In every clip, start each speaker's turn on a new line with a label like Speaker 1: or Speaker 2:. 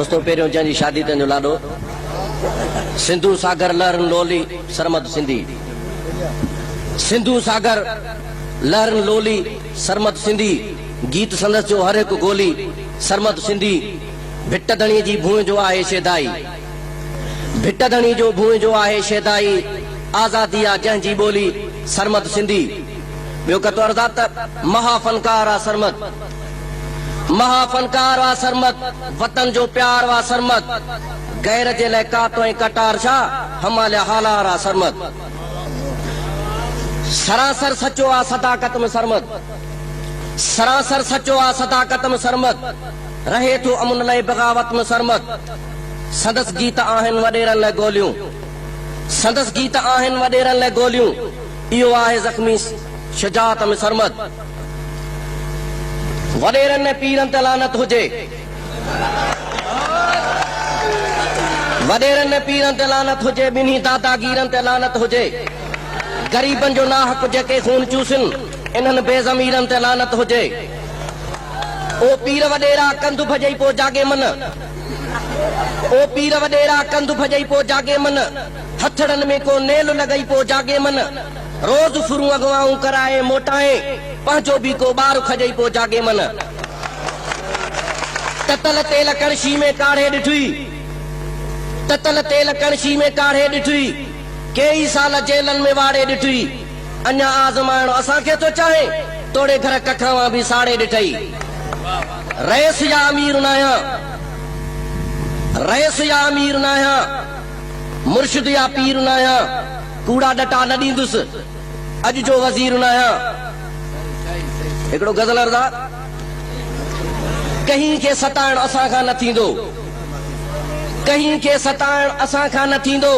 Speaker 1: दोस्तों पहिरियों जंहिंजी शादी तुंहिंजो लाॾो सिंधु सागर लहरन लोली सरमद सिंधी सिंधु सागर लहरन लोली सरमद सिंधी गीत संदस जो हर एक गोली सरमद सिंधी भिट धणी जी भूमि जो आहे शेदाई भिट धणी जो भूमि जो आहे शेदाई आज़ादी आ जंहिंजी ॿोली सरमद सिंधी ॿियो कतो अर्ज़ा त महाफनकार आ सरमद महाफनकार वा सरमद वतन जो प्यार वा सरमद गैर जे लाइ कातो ऐं कटार छा हमाले हालार आ सरमद सरासर सचो आ सदाकत में सरमद सरासर सचो आ सदाकत में सरमद रहे थो अमुन लाइ बगावत में सरमद संदस गीत आहिनि वॾेरनि लाइ गोलियूं संदस गीत आहिनि वॾेरनि लाइ गोलियूं इहो आहे ज़ख्मी शुजात में सरमद वॾेरनि ने पीरनि ते लानत हुजे वॾेरनि ने पीरनि ते लानत हुजे ॿिन्ही दादागीरनि ते लानत हुजे गरीबनि जो नाहक जेके खून चूसिन इन्हनि बेज़मीरनि ते लानत हुजे ओ पीर वॾेरा कंधु भॼई पो जागे मन ओ पीर वॾेरा कंधु भॼई पो जागे मन हथड़नि में को नेल लॻई पो जागे मन रोज़ फुरू अगवाऊं कराए मोटाए पंहिंजो बि को ॿार खजई पो जागे मन ततल तेल कणशी में काढ़े ॾिठी ततल तेल कणशी में काढ़े ॾिठी कई साल जेलनि में वाड़े ॾिठी अञा आज़माइणो असांखे थो चाहे तोड़े घर कखवा बि साड़े ॾिठई रईस या अमीर नाहियां रईस या अमीर नाहियां मुर्शिद या पीर नाहियां कूड़ा डटा न ॾींदुसि अॼु जो वज़ीर नाहियां हिकिड़ो गज़ल अर्ज़ा कहीं के सताइण असां खां न थींदो कहीं के सताइण असां खां न थींदो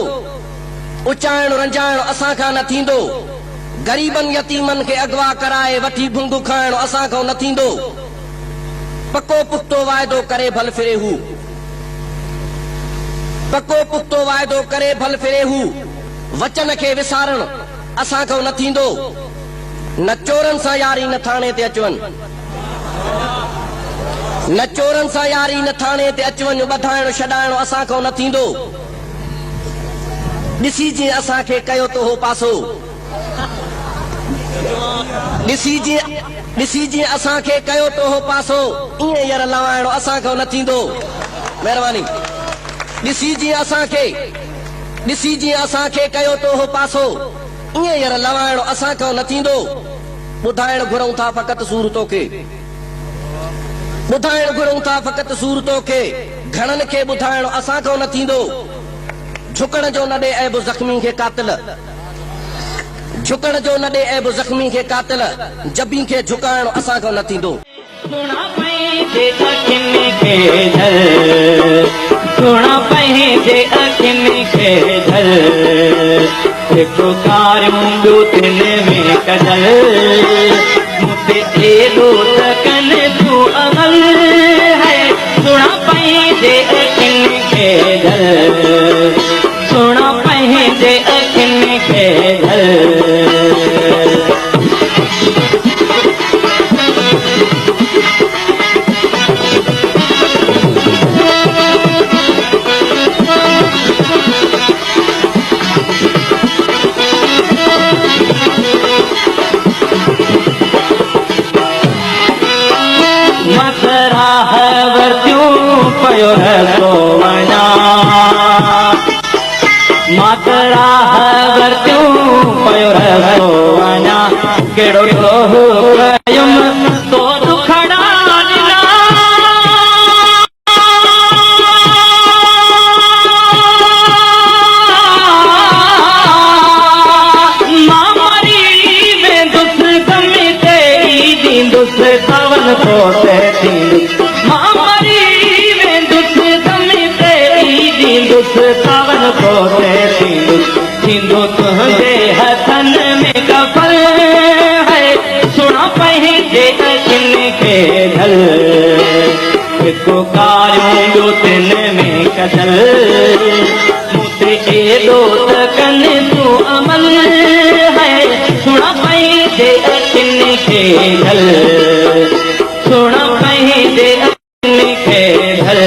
Speaker 1: उचाइण रंजाइण असां खां न थींदो गरीबनि यतीमनि खे अगवा कराए वठी भुंग खाइण असां खां न थींदो पको पुख्तो वाइदो करे भल फिरे हू पको पुख्तो वाइदो करे भल फिरे हू वचन खे विसारण असां खां न थींदो न चोरनि सां यारी न थाणे ते अचवनि न चोरनि सां यारी न थाणे ते अचवनि ॿधाइण छॾाइणो असां खां न थींदो ॾिसी जीअं असांखे कयो तो हो पासो ॾिसी जीअं असांखे कयो तो हो पासो ईअं यर लवाइणो असां खां न थींदो महिरबानी ॾिसी जीअं असांखे कयो तो हो पासो ईअं यर लवाइणो असां खां न थींदो ॿुधाइण घुरऊं था फ़क़ति सूरतो खे ॿुधाइण घुरऊं था फ़क़ति सूरतो खे घणनि खे ॿुधाइणो असां खां न थींदो झुकण जो न ॾे ऐब ज़ख्मी खे कातिल झुकण जो न ॾे ऐब ज़ख्मी खे कातिल जबी खे झुकाइणो असां खां न थींदो
Speaker 2: सोना पंहिंजे अखियुनि खे ढल हिकु कार मुंहिंजो तिन में कढल मूंखे एॾो त कनि तूं अमल है सोना पंहिंजे अखियुनि खे ढल सोना पंहिंजे अखियुनि खे ढल मातरा वर्तियूं पयो रहो वञा कहिड़ो कयुमि तो दुखड़ा ॾिना मां मरी वेंदुसि गम ते ॾींदुसि सावन पोइ मां मरी वेंदुसि गम ते ॾींदुसि सावन पोइ थींदो तुंहिंजे हथनि में कफल है सुणा पंहिंजे अखियुनि खे ढल हिकु कार मुंहिंजो तिन में कढल मूंखे एॾो त कनि तूं अमल है सुणा पंहिंजे अखियुनि खे ढल सुणा पंहिंजे अखियुनि खे ढल